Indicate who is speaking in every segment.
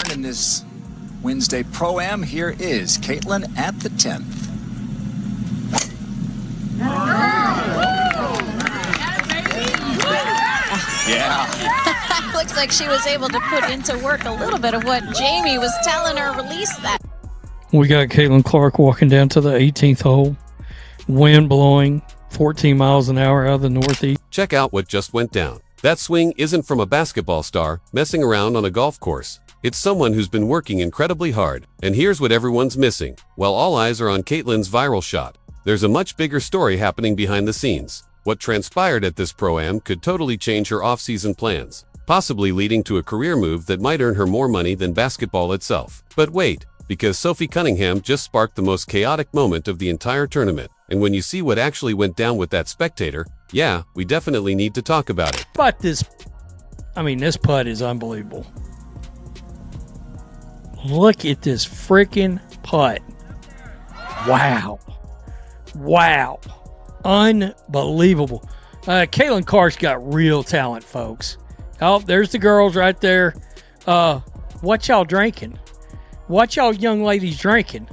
Speaker 1: on in this Wednesday Pro-Am. Here is Caitlin at the 10th.
Speaker 2: Yeah. Looks like she was able to put into work a little bit of what Jamie was telling her. Release that.
Speaker 3: We got Caitlin Clark walking down to the 18th hole. Wind blowing 14 miles an hour out of the northeast.
Speaker 4: Check out what just went down. That swing isn't from a basketball star messing around on a golf course. It's someone who's been working incredibly hard. And here's what everyone's missing. While all eyes are on Caitlin's viral shot, there's a much bigger story happening behind the scenes. What transpired at this Pro-Am could totally change her off-season plans, possibly leading to a career move that might earn her more money than basketball itself. But wait, because Sophie Cunningham just sparked the most chaotic moment of the entire tournament. And when you see what actually went down with that spectator, yeah, we definitely need to talk about it.
Speaker 3: But this putt is unbelievable. Look at this freaking putt. Wow. Wow. Unbelievable. Caitlin Clark's got real talent, folks. Oh, there's the girls right there. What y'all drinking? What y'all young ladies drinking?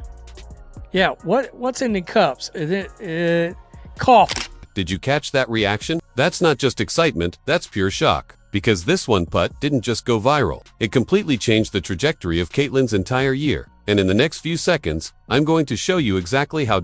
Speaker 3: Yeah, what's in the cups? Is it coffee?
Speaker 4: Did you catch that reaction? That's not just excitement, that's pure shock. Because this one putt didn't just go viral. It completely changed the trajectory of Caitlin's entire year. And in the next few seconds, I'm going to show you exactly how.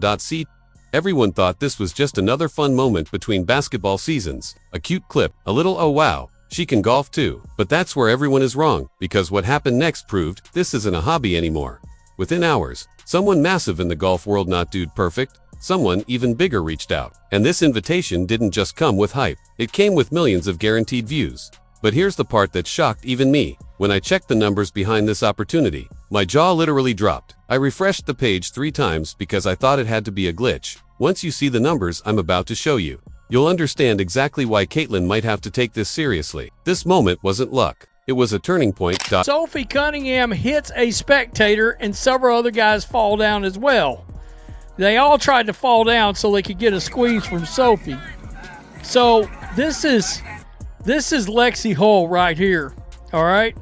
Speaker 4: Everyone thought this was just another fun moment between basketball seasons. A cute clip, a little oh wow, she can golf too. But that's where everyone is wrong, because what happened next proved this isn't a hobby anymore. Within hours, someone massive in the golf world, not dude perfect, someone even bigger reached out. And this invitation didn't just come with hype, it came with millions of guaranteed views. But here's the part that shocked even me. When I checked the numbers behind this opportunity, my jaw literally dropped. I refreshed the page 3 times because I thought it had to be a glitch. Once you see the numbers I'm about to show you, you'll understand exactly why Caitlin might have to take this seriously. This moment wasn't luck. It was a turning point.
Speaker 3: Sophie Cunningham hits a spectator and several other guys fall down as well. They all tried to fall down so they could get a squeeze from Sophie. So this is Lexi Hull right here. All right.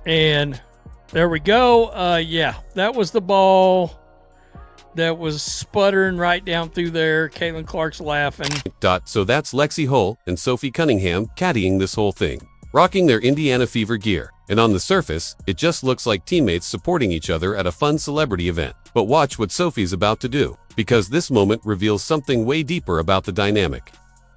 Speaker 3: And there we go. Yeah, that was the ball that was sputtering right down through there. Caitlin Clark's laughing.
Speaker 4: So that's Lexi Hull and Sophie Cunningham caddying this whole thing, rocking their Indiana Fever gear. And on the surface, it just looks like teammates supporting each other at a fun celebrity event. But watch what Sophie's about to do, because this moment reveals something way deeper about the dynamic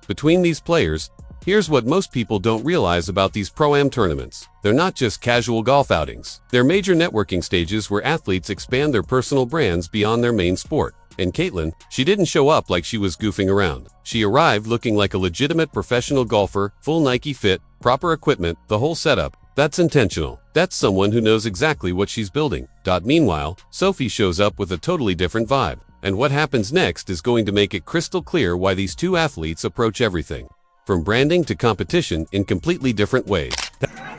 Speaker 4: between these players. Here's what most people don't realize about these Pro-Am tournaments. They're not just casual golf outings. They're major networking stages where athletes expand their personal brands beyond their main sport. And Caitlin, she didn't show up like she was goofing around. She arrived looking like a legitimate professional golfer, full Nike fit, proper equipment, the whole setup. That's intentional. That's someone who knows exactly what she's building. Meanwhile, Sophie shows up with a totally different vibe. And what happens next is going to make it crystal clear why these two athletes approach everything, from branding to competition, in completely different ways.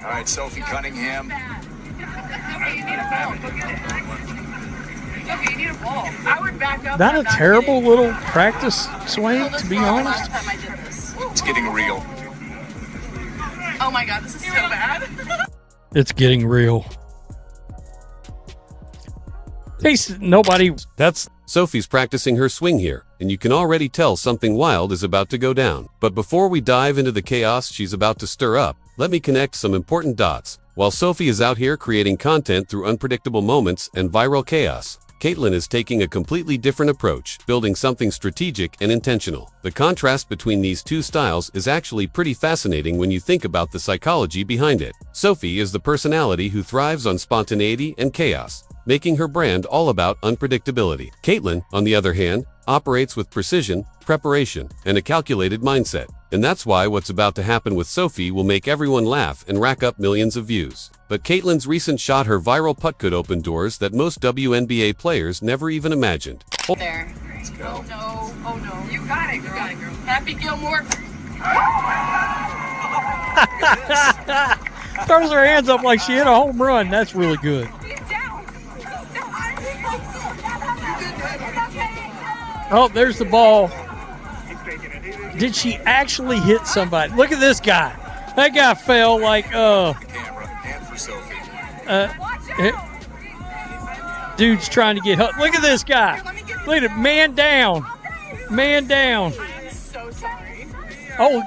Speaker 1: All right, Sophie Cunningham.
Speaker 3: Not a terrible little practice swing, to be honest.
Speaker 1: It's getting real.
Speaker 5: Oh my God, this is so bad.
Speaker 3: It's getting real. Nobody.
Speaker 4: That's Sophie's practicing her swing here, and you can already tell something wild is about to go down. But before we dive into the chaos she's about to stir up, let me connect some important dots. While Sophie is out here creating content through unpredictable moments and viral chaos, Caitlin is taking a completely different approach, building something strategic and intentional. The contrast between these two styles is actually pretty fascinating when you think about the psychology behind it. Sophie is the personality who thrives on spontaneity and chaos, making her brand all about unpredictability. Caitlin, on the other hand, operates with precision, preparation, and a calculated mindset. And that's why what's about to happen with Sophie will make everyone laugh and rack up millions of views. But Caitlin's recent shot, her viral putt, could open doors that most WNBA players never even imagined.
Speaker 5: There. Let's go. Oh no. Oh no. You got it, girl. You got it, girl. Happy Gilmore.
Speaker 3: Throws her hands up like she hit a home run. That's really good. Oh, there's the ball. Did she actually hit somebody? Look at this guy. That guy fell like,
Speaker 1: Camera and for Sophie.
Speaker 3: Dude's trying to get Look at this guy. Look at it. Man down. Man down.
Speaker 5: I'm so sorry.
Speaker 3: Oh,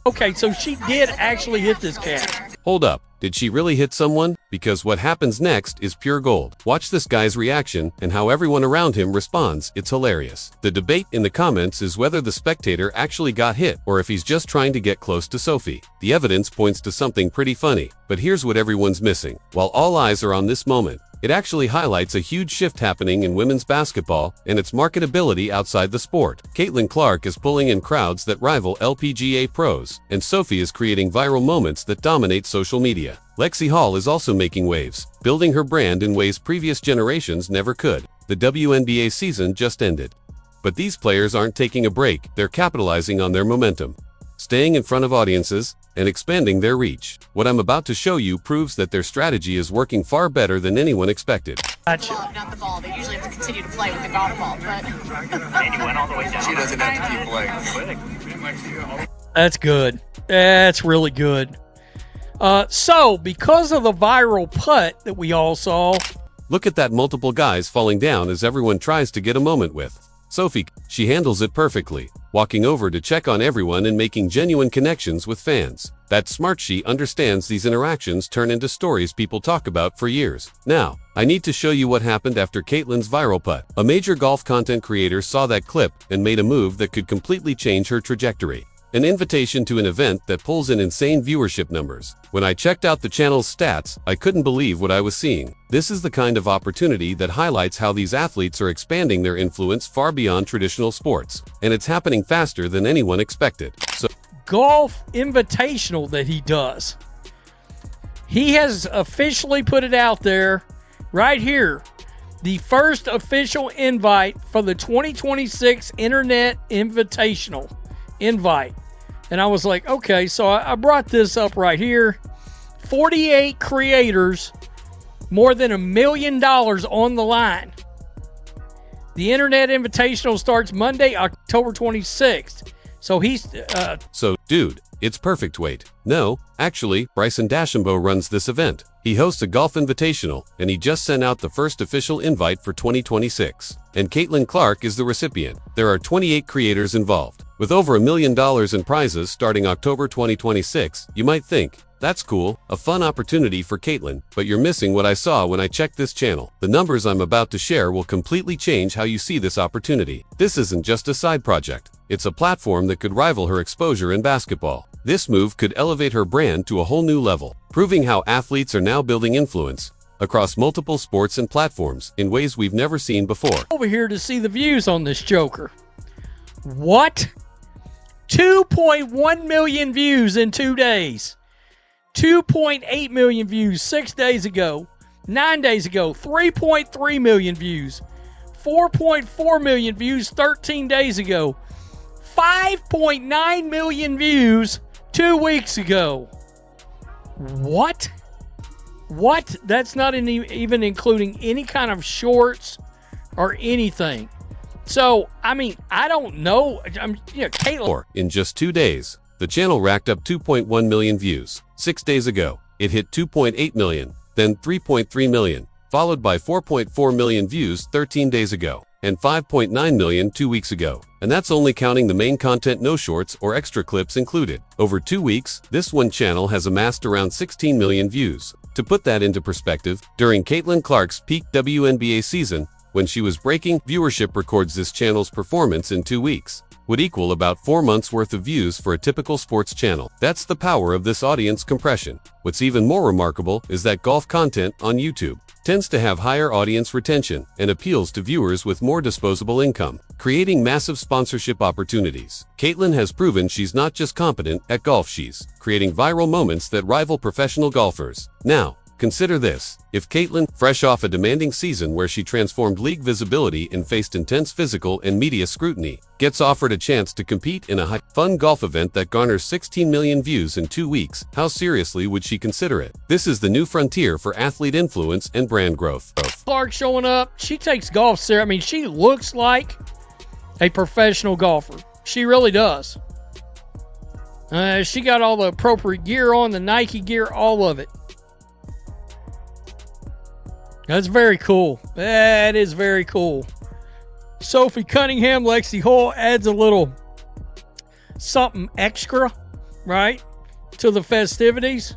Speaker 3: okay, so she did actually hit this cat.
Speaker 4: Hold up. Did she really hit someone? Because what happens next is pure gold. Watch this guy's reaction and how everyone around him responds. It's hilarious. The debate in the comments is whether the spectator actually got hit or if he's just trying to get close to Sophie. The evidence points to something pretty funny, but here's what everyone's missing. While all eyes are on this moment, it actually highlights a huge shift happening in women's basketball and its marketability outside the sport. Caitlin Clark is pulling in crowds that rival LPGA pros, and Sophie is creating viral moments that dominate social media. Lexi Hall is also making waves, building her brand in ways previous generations never could. The WNBA season just ended. But these players aren't taking a break, they're capitalizing on their momentum, staying in front of audiences, and expanding their reach. What I'm about to show you proves that their strategy is working far better than anyone expected.
Speaker 3: Gotcha.
Speaker 5: Well, not the ball. They usually have to continue to play with the golf ball, but
Speaker 6: And you went all the way down.
Speaker 1: She doesn't have to keep playing.
Speaker 3: That's good. That's really good. So, because of the viral putt that we all saw,
Speaker 4: Look at that, multiple guys falling down as everyone tries to get a moment with Sophie. She handles it perfectly, walking over to check on everyone and making genuine connections with fans. That's smart. She understands these interactions turn into stories people talk about for years. Now, I need to show you what happened after Caitlin's viral putt. A major golf content creator saw that clip and made a move that could completely change her trajectory. An invitation to an event that pulls in insane viewership numbers. When I checked out the channel's stats, I couldn't believe what I was seeing. This is the kind of opportunity that highlights how these athletes are expanding their influence far beyond traditional sports. And it's happening faster than anyone expected. So,
Speaker 3: golf invitational that he does. He has officially put it out there right here. The first official invite for the 2026 Internet Invitational invite. And I was like, okay, so I brought this up right here. 48 creators, more than $1 million on the line. The Internet Invitational starts Monday, October 26th. So he's
Speaker 4: dude, it's perfect. Wait, no, actually, Bryson DeChambeau runs this event. He hosts a golf invitational, and he just sent out the first official invite for 2026. And Caitlin Clark is the recipient. There are 28 creators involved, with over $1 million in prizes starting October 2026. You might think, that's cool, a fun opportunity for Caitlin, but you're missing what I saw when I checked this channel. The numbers I'm about to share will completely change how you see this opportunity. This isn't just a side project. It's a platform that could rival her exposure in basketball. This move could elevate her brand to a whole new level, proving how athletes are now building influence across multiple sports and platforms in ways we've never seen before.
Speaker 3: over here to see the views on this joker. What? 2.1 million views in 2 days. 2.8 million views 6 days ago. 9 days ago, 3.3 million views. 4.4 million views 13 days ago. 5.9 million views 2 weeks ago. What? What? That's not even including any kind of shorts or anything. So, I mean, I don't know. Caitlin.
Speaker 4: In just 2 days, the channel racked up 2.1 million views. 6 days ago, it hit 2.8 million, then 3.3 million, followed by 4.4 million views 13 days ago, and 5.9 million 2 weeks ago. And that's only counting the main content, no shorts or extra clips included. Over 2 weeks, this one channel has amassed around 16 million views. To put that into perspective, during Caitlin Clark's peak WNBA season, when she was breaking viewership records, this channel's performance in 2 weeks would equal about 4 months worth of views for a typical sports channel. That's the power of this audience compression. What's even more remarkable is that golf content on YouTube tends to have higher audience retention and appeals to viewers with more disposable income, creating massive sponsorship opportunities. Caitlin has proven she's not just competent at golf, she's creating viral moments that rival professional golfers. Now, consider this. If Caitlin, fresh off a demanding season where she transformed league visibility and faced intense physical and media scrutiny, gets offered a chance to compete in a fun golf event that garners 16 million views in 2 weeks, how seriously would she consider it? This is the new frontier for athlete influence and brand growth.
Speaker 3: Clark showing up. She takes golf serious. I mean, she looks like a professional golfer. She really does. She got all the appropriate gear on, the Nike gear, all of it. That's very cool. That is very cool. Sophie Cunningham, Lexi Hall adds a little something extra, right, to the festivities.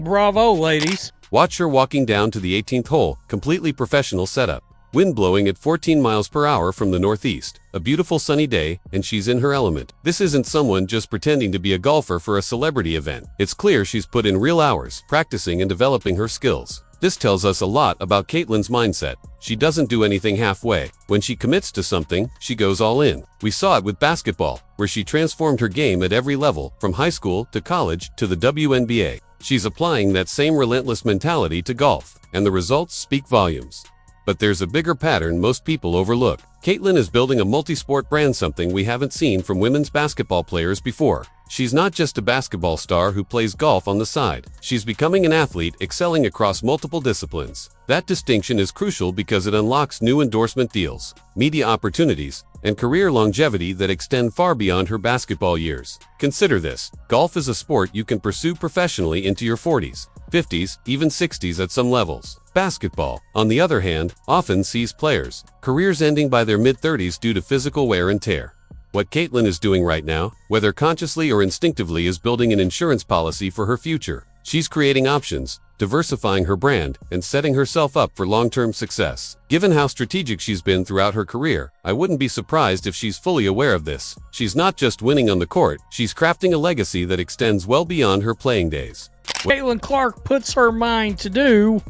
Speaker 3: Bravo, ladies.
Speaker 4: Watch her walking down to the 18th hole, completely professional setup. Wind blowing at 14 miles per hour from the northeast. A beautiful sunny day, and she's in her element. This isn't someone just pretending to be a golfer for a celebrity event. It's clear she's put in real hours, practicing and developing her skills. This tells us a lot about Caitlin's mindset. She doesn't do anything halfway. When she commits to something, she goes all in. We saw it with basketball, where she transformed her game at every level, from high school to college to the WNBA. She's applying that same relentless mentality to golf, and the results speak volumes. But there's a bigger pattern most people overlook. Caitlin is building a multi-sport brand, something we haven't seen from women's basketball players before. She's not just a basketball star who plays golf on the side. She's becoming an athlete excelling across multiple disciplines. That distinction is crucial because it unlocks new endorsement deals, media opportunities, and career longevity that extend far beyond her basketball years. Consider this: golf is a sport you can pursue professionally into your 40s, 50s, even 60s at some levels. Basketball, on the other hand, often sees players' careers ending by their mid-30s due to physical wear and tear. What Caitlin is doing right now, whether consciously or instinctively, is building an insurance policy for her future. She's creating options, diversifying her brand, and setting herself up for long-term success. Given how strategic she's been throughout her career, I wouldn't be surprised if she's fully aware of this. She's not just winning on the court, she's crafting a legacy that extends well beyond her playing days.
Speaker 3: Caitlin Clark puts her mind to do,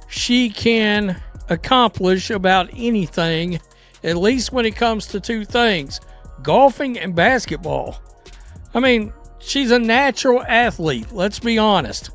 Speaker 3: she can accomplish about anything, at least when it comes to two things: golfing and basketball. I mean, she's a natural athlete, let's be honest.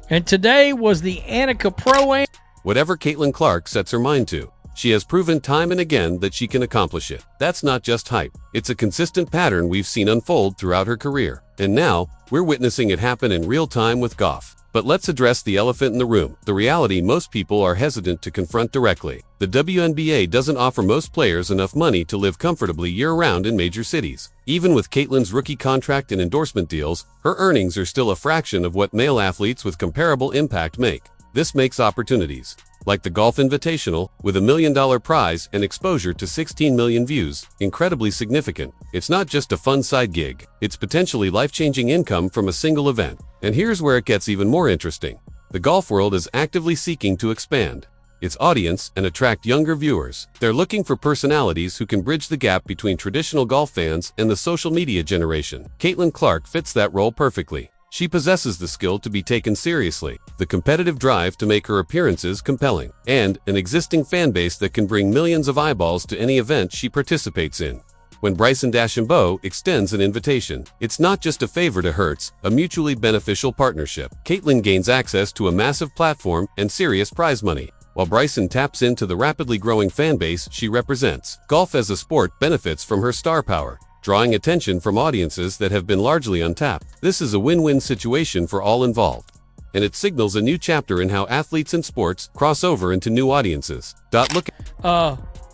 Speaker 3: And today was the Annika Pro-Am.
Speaker 4: Whatever Caitlin Clark sets her mind to, she has proven time and again that she can accomplish it. That's not just hype. It's a consistent pattern we've seen unfold throughout her career. And now, we're witnessing it happen in real time with golf. But let's address the elephant in the room, the reality most people are hesitant to confront directly. The WNBA doesn't offer most players enough money to live comfortably year-round in major cities. Even with Caitlin's rookie contract and endorsement deals, her earnings are still a fraction of what male athletes with comparable impact make. This makes opportunities, like the Golf Invitational, with $1 million prize and exposure to 16 million views, incredibly significant. It's not just a fun side gig, it's potentially life-changing income from a single event. And here's where it gets even more interesting. The golf world is actively seeking to expand its audience and attract younger viewers. They're looking for personalities who can bridge the gap between traditional golf fans and the social media generation. Caitlin Clark fits that role perfectly. She possesses the skill to be taken seriously, the competitive drive to make her appearances compelling, and an existing fan base that can bring millions of eyeballs to any event she participates in. When Bryson DeChambeau extends an invitation, it's not just a favor to her, it's a mutually beneficial partnership. Caitlin gains access to a massive platform and serious prize money, while Bryson taps into the rapidly growing fan base she represents. Golf as a sport benefits from her star power, drawing attention from audiences that have been largely untapped. This is a win-win situation for all involved, and it signals a new chapter in how athletes and sports cross over into new audiences. Look.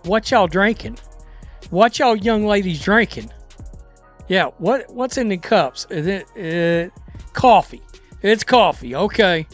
Speaker 3: What y'all drinking? What y'all young ladies drinking? Yeah, what's in the cups? Is it coffee? It's coffee, okay.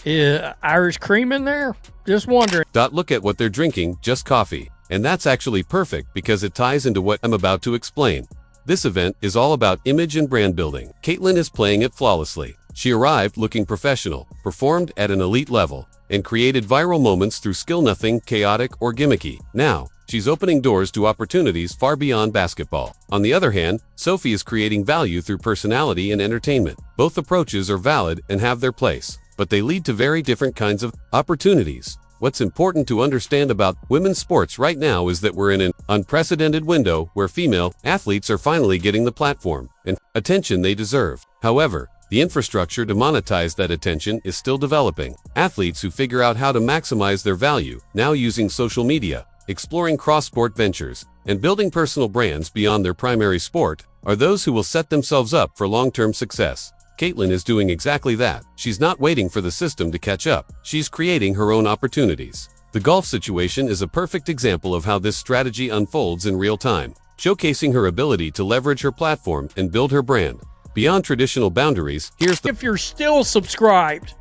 Speaker 3: Irish cream in there? Just wondering.
Speaker 4: Look at what they're drinking, just coffee. And that's actually perfect because it ties into what I'm about to explain. This event is all about image and brand building. Caitlin is playing it flawlessly. She arrived looking professional, performed at an elite level, and created viral moments through skill nothing chaotic or gimmicky. Now, she's opening doors to opportunities far beyond basketball. On the other hand, Sophie is creating value through personality and entertainment. Both approaches are valid and have their place, but they lead to very different kinds of opportunities. What's important to understand about women's sports right now is that we're in an unprecedented window where female athletes are finally getting the platform and attention they deserve. However, the infrastructure to monetize that attention is still developing. Athletes who figure out how to maximize their value, now using social media, exploring cross-sport ventures, and building personal brands beyond their primary sport, are those who will set themselves up for long-term success. Caitlin is doing exactly that. She's not waiting for the system to catch up. She's creating her own opportunities. The golf situation is a perfect example of how this strategy unfolds in real time. showcasing her ability to leverage her platform and build her brand. Beyond traditional boundaries, here's the
Speaker 3: If you're still subscribed,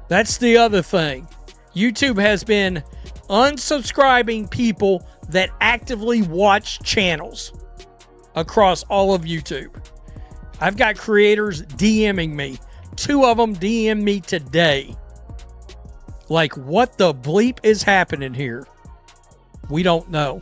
Speaker 3: that's the other thing. YouTube has been unsubscribing people that actively watch channels across all of YouTube. I've got creators DMing me. 2 of them DM me today. Like, what the bleep is happening here? We don't know.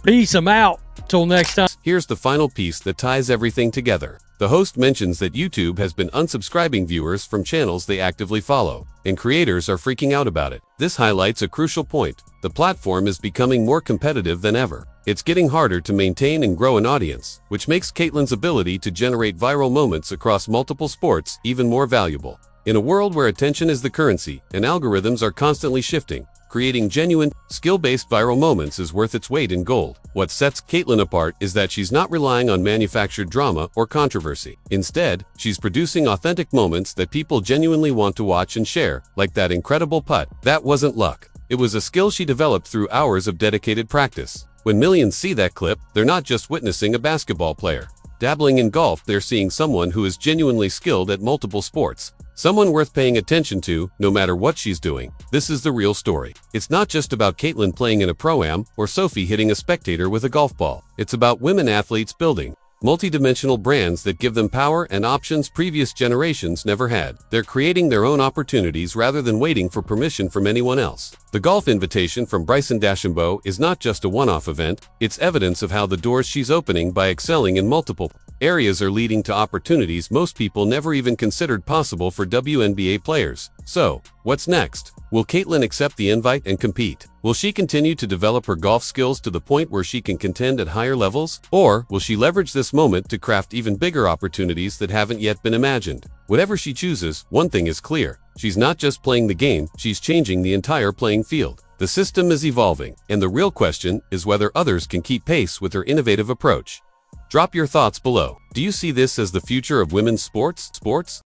Speaker 3: Peace, I'm out. Till next time.
Speaker 4: Here's the final piece that ties everything together. The host mentions that YouTube has been unsubscribing viewers from channels they actively follow, and creators are freaking out about it. This highlights a crucial point. The platform is becoming more competitive than ever. It's getting harder to maintain and grow an audience, which makes Caitlin's ability to generate viral moments across multiple sports even more valuable. In a world where attention is the currency and algorithms are constantly shifting, creating genuine, skill-based viral moments is worth its weight in gold. What sets Caitlin apart is that she's not relying on manufactured drama or controversy. Instead, she's producing authentic moments that people genuinely want to watch and share, like that incredible putt. That wasn't luck. It was a skill she developed through hours of dedicated practice. When millions see that clip, they're not just witnessing a basketball player. Dabbling in golf, they're seeing someone who is genuinely skilled at multiple sports. Someone worth paying attention to, no matter what she's doing. This is the real story. It's not just about Caitlin playing in a pro-am or Sophie hitting a spectator with a golf ball. It's about women athletes building multi-dimensional brands that give them power and options previous generations never had. They're creating their own opportunities rather than waiting for permission from anyone else. The golf invitation from Bryson DeChambeau is not just a one-off event, it's evidence of how the doors she's opening by excelling in multiple areas are leading to opportunities most people never even considered possible for WNBA players. So, what's next? Will Caitlin accept the invite and compete? Will she continue to develop her golf skills to the point where she can contend at higher levels? Or will she leverage this moment to craft even bigger opportunities that haven't yet been imagined? Whatever she chooses, one thing is clear. She's not just playing the game, she's changing the entire playing field. The system is evolving, and the real question is whether others can keep pace with her innovative approach. Drop your thoughts below. Do you see this as the future of women's sports?